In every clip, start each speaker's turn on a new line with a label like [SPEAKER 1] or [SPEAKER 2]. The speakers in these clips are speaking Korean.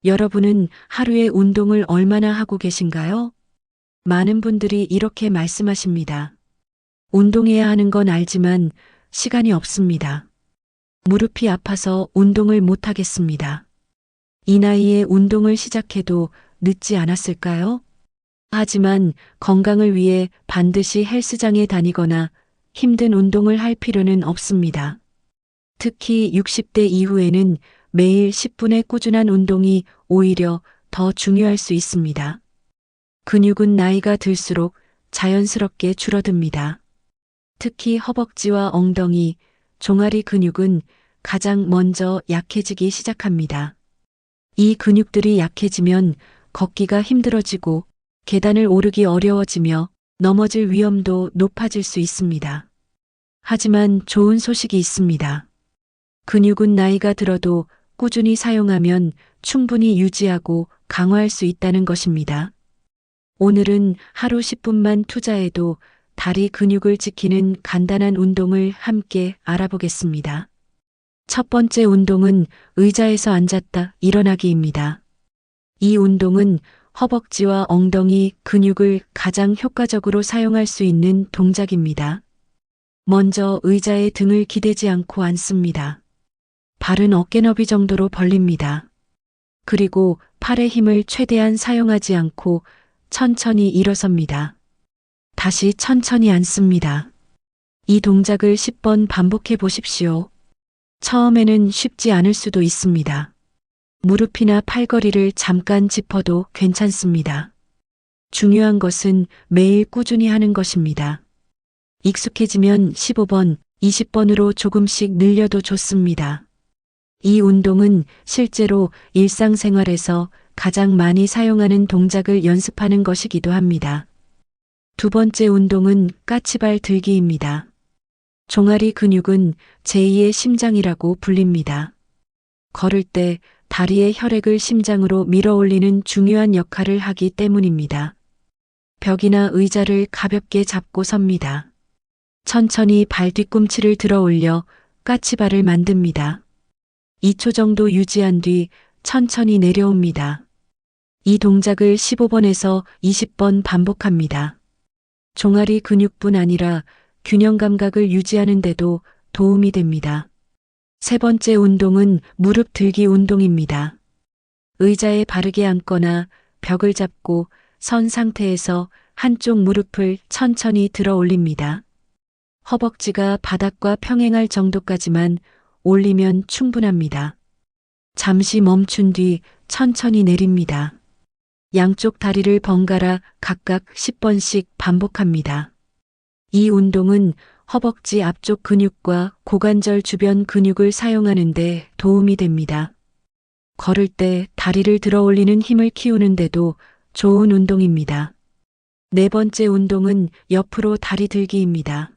[SPEAKER 1] 여러분은 하루에 운동을 얼마나 하고 계신가요? 많은 분들이 이렇게 말씀하십니다. 운동해야 하는 건 알지만 시간이 없습니다. 무릎이 아파서 운동을 못 하겠습니다. 이 나이에 운동을 시작해도 늦지 않았을까요? 하지만 건강을 위해 반드시 헬스장에 다니거나 힘든 운동을 할 필요는 없습니다. 특히 60대 이후에는 매일 10분의 꾸준한 운동이 오히려 더 중요할 수 있습니다. 근육은 나이가 들수록 자연스럽게 줄어듭니다. 특히 허벅지와 엉덩이, 종아리 근육은 가장 먼저 약해지기 시작합니다. 이 근육들이 약해지면 걷기가 힘들어지고 계단을 오르기 어려워지며 넘어질 위험도 높아질 수 있습니다. 하지만 좋은 소식이 있습니다. 근육은 나이가 들어도 꾸준히 사용하면 충분히 유지하고 강화할 수 있다는 것입니다. 오늘은 하루 10분만 투자해도 다리 근육을 지키는 간단한 운동을 함께 알아보겠습니다. 첫 번째 운동은 의자에서 앉았다 일어나기입니다. 이 운동은 허벅지와 엉덩이 근육을 가장 효과적으로 사용할 수 있는 동작입니다. 먼저 의자에 등을 기대지 않고 앉습니다. 발은 어깨 너비 정도로 벌립니다. 그리고 팔의 힘을 최대한 사용하지 않고 천천히 일어섭니다. 다시 천천히 앉습니다. 이 동작을 10번 반복해 보십시오. 처음에는 쉽지 않을 수도 있습니다. 무릎이나 팔걸이를 잠깐 짚어도 괜찮습니다. 중요한 것은 매일 꾸준히 하는 것입니다. 익숙해지면 15번, 20번으로 조금씩 늘려도 좋습니다. 이 운동은 실제로 일상생활에서 가장 많이 사용하는 동작을 연습하는 것이기도 합니다. 두 번째 운동은 까치발 들기입니다. 종아리 근육은 제2의 심장이라고 불립니다. 걸을 때 다리의 혈액을 심장으로 밀어 올리는 중요한 역할을 하기 때문입니다. 벽이나 의자를 가볍게 잡고 섭니다. 천천히 발 뒤꿈치를 들어 올려 까치발을 만듭니다. 2초 정도 유지한 뒤 천천히 내려옵니다. 이 동작을 15번에서 20번 반복합니다. 종아리 근육뿐 아니라 균형 감각을 유지하는 데도 도움이 됩니다. 세 번째 운동은 무릎 들기 운동입니다. 의자에 바르게 앉거나 벽을 잡고 선 상태에서 한쪽 무릎을 천천히 들어 올립니다. 허벅지가 바닥과 평행할 정도까지만 올리면 충분합니다. 잠시 멈춘 뒤 천천히 내립니다. 양쪽 다리를 번갈아 각각 10번씩 반복합니다. 이 운동은 허벅지 앞쪽 근육과 고관절 주변 근육을 사용하는 데 도움이 됩니다. 걸을 때 다리를 들어 올리는 힘을 키우는데도 좋은 운동입니다. 네 번째 운동은 옆으로 다리 들기입니다.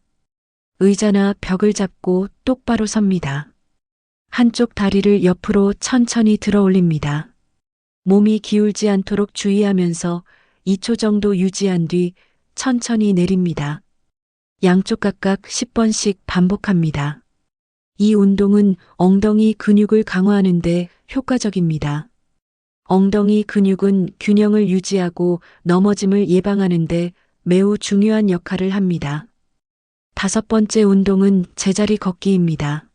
[SPEAKER 1] 의자나 벽을 잡고 똑바로 섭니다. 한쪽 다리를 옆으로 천천히 들어 올립니다. 몸이 기울지 않도록 주의하면서 2초 정도 유지한 뒤 천천히 내립니다. 양쪽 각각 10번씩 반복합니다. 이 운동은 엉덩이 근육을 강화하는 데 효과적입니다. 엉덩이 근육은 균형을 유지하고 넘어짐을 예방하는 데 매우 중요한 역할을 합니다. 다섯 번째 운동은 제자리 걷기입니다.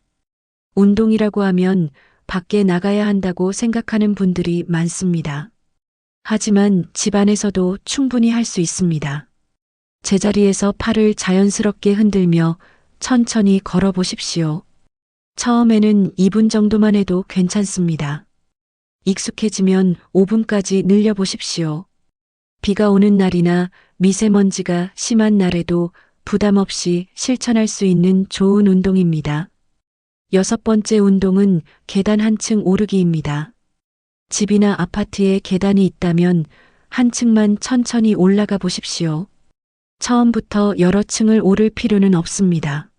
[SPEAKER 1] 운동이라고 하면 밖에 나가야 한다고 생각하는 분들이 많습니다. 하지만 집 안에서도 충분히 할 수 있습니다. 제자리에서 팔을 자연스럽게 흔들며 천천히 걸어 보십시오. 처음에는 2분 정도만 해도 괜찮습니다. 익숙해지면 5분까지 늘려 보십시오. 비가 오는 날이나 미세먼지가 심한 날에도 부담 없이 실천할 수 있는 좋은 운동입니다. 여섯 번째 운동은 계단 한층 오르기입니다. 집이나 아파트에 계단이 있다면 한 층만 천천히 올라가 보십시오. 처음부터 여러 층을 오를 필요는 없습니다.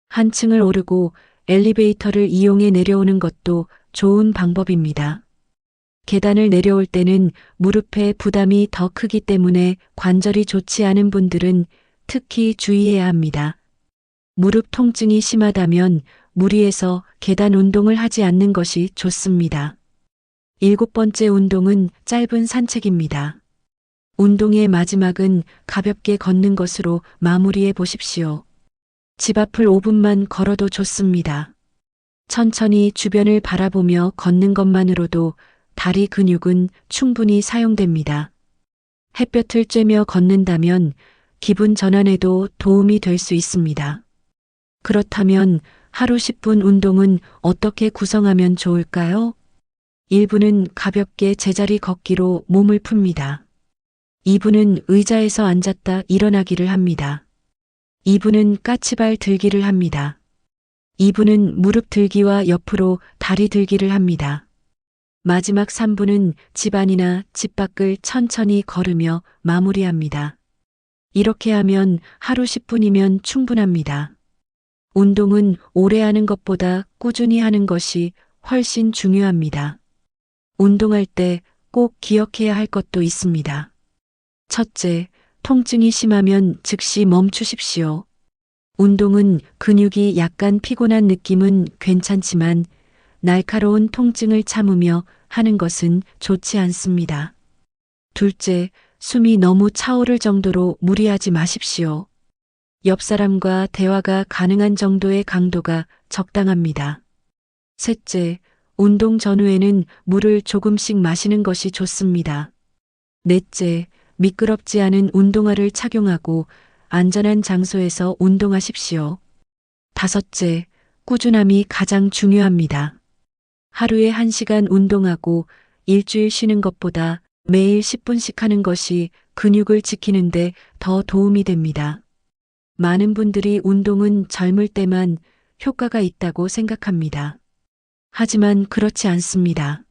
[SPEAKER 1] 한 층을 오르고 엘리베이터를 이용해 내려오는 것도 좋은 방법입니다. 계단을 내려올 때는 무릎에 부담이 더 크기 때문에 관절이 좋지 않은 분들은 특히 주의해야 합니다. 무릎 통증이 심하다면 무리해서 계단 운동을 하지 않는 것이 좋습니다. 7번째 운동은 짧은 산책입니다. 운동의 마지막은 가볍게 걷는 것으로 마무리해 보십시오. 집 앞을 5분만 걸어도 좋습니다. 천천히 주변을 바라보며 걷는 것만으로도 다리 근육은 충분히 사용됩니다. 햇볕을 쬐며 걷는다면 기분 전환에도 도움이 될 수 있습니다. 그렇다면 하루 10분 운동은 어떻게 구성하면 좋을까요? 1분은 가볍게 제자리 걷기로 몸을 풉니다. 2분은 의자에서 앉았다 일어나기를 합니다. 2분은 까치발 들기를 합니다. 2분은 무릎 들기와 옆으로 다리 들기를 합니다. 마지막 3분은 집 안이나 집 밖을 천천히 걸으며 마무리합니다. 이렇게 하면 하루 10분이면 충분합니다. 운동은 오래 하는 것보다 꾸준히 하는 것이 훨씬 중요합니다. 운동할 때 꼭 기억해야 할 것도 있습니다. 첫째, 통증이 심하면 즉시 멈추십시오. 운동은 근육이 약간 피곤한 느낌은 괜찮지만 날카로운 통증을 참으며 하는 것은 좋지 않습니다. 둘째, 숨이 너무 차오를 정도로 무리하지 마십시오. 옆 사람과 대화가 가능한 정도의 강도가 적당합니다. 셋째, 운동 전후에는 물을 조금씩 마시는 것이 좋습니다. 넷째, 미끄럽지 않은 운동화를 착용하고 안전한 장소에서 운동하십시오. 다섯째, 꾸준함이 가장 중요합니다. 하루에 1시간 운동하고 일주일 쉬는 것보다 매일 10분씩 하는 것이 근육을 지키는데 더 도움이 됩니다. 많은 분들이 운동은 젊을 때만 효과가 있다고 생각합니다. 하지만 그렇지 않습니다.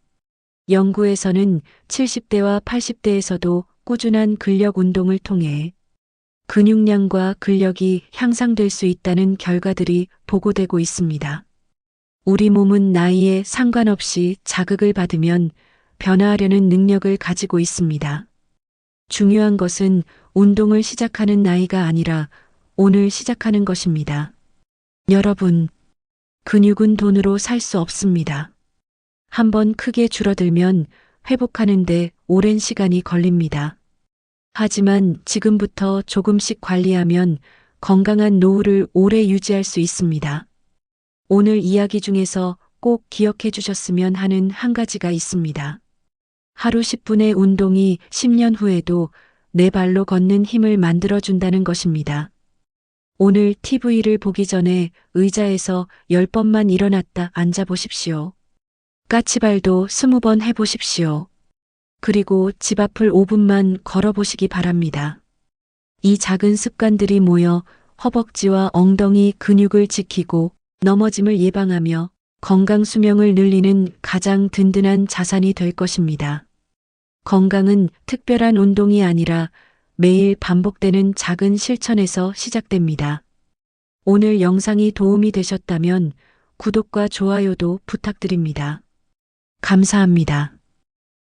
[SPEAKER 1] 연구에서는 70대와 80대에서도 꾸준한 근력 운동을 통해 근육량과 근력이 향상될 수 있다는 결과들이 보고되고 있습니다. 우리 몸은 나이에 상관없이 자극을 받으면 변화하려는 능력을 가지고 있습니다. 중요한 것은 운동을 시작하는 나이가 아니라 오늘 시작하는 것입니다. 여러분, 근육은 돈으로 살 수 없습니다. 한번 크게 줄어들면 회복하는데 오랜 시간이 걸립니다. 하지만 지금부터 조금씩 관리하면 건강한 노후를 오래 유지할 수 있습니다. 오늘 이야기 중에서 꼭 기억해 주셨으면 하는 한 가지가 있습니다. 하루 10분의 운동이 10년 후에도 내 발로 걷는 힘을 만들어준다는 것입니다. 오늘 TV를 보기 전에 의자에서 10번만 일어났다 앉아보십시오. 까치발도 20번 해보십시오. 그리고 집 앞을 5분만 걸어보시기 바랍니다. 이 작은 습관들이 모여 허벅지와 엉덩이 근육을 지키고 넘어짐을 예방하며 건강 수명을 늘리는 가장 든든한 자산이 될 것입니다. 건강은 특별한 운동이 아니라 매일 반복되는 작은 실천에서 시작됩니다. 오늘 영상이 도움이 되셨다면 구독과 좋아요도 부탁드립니다. 감사합니다.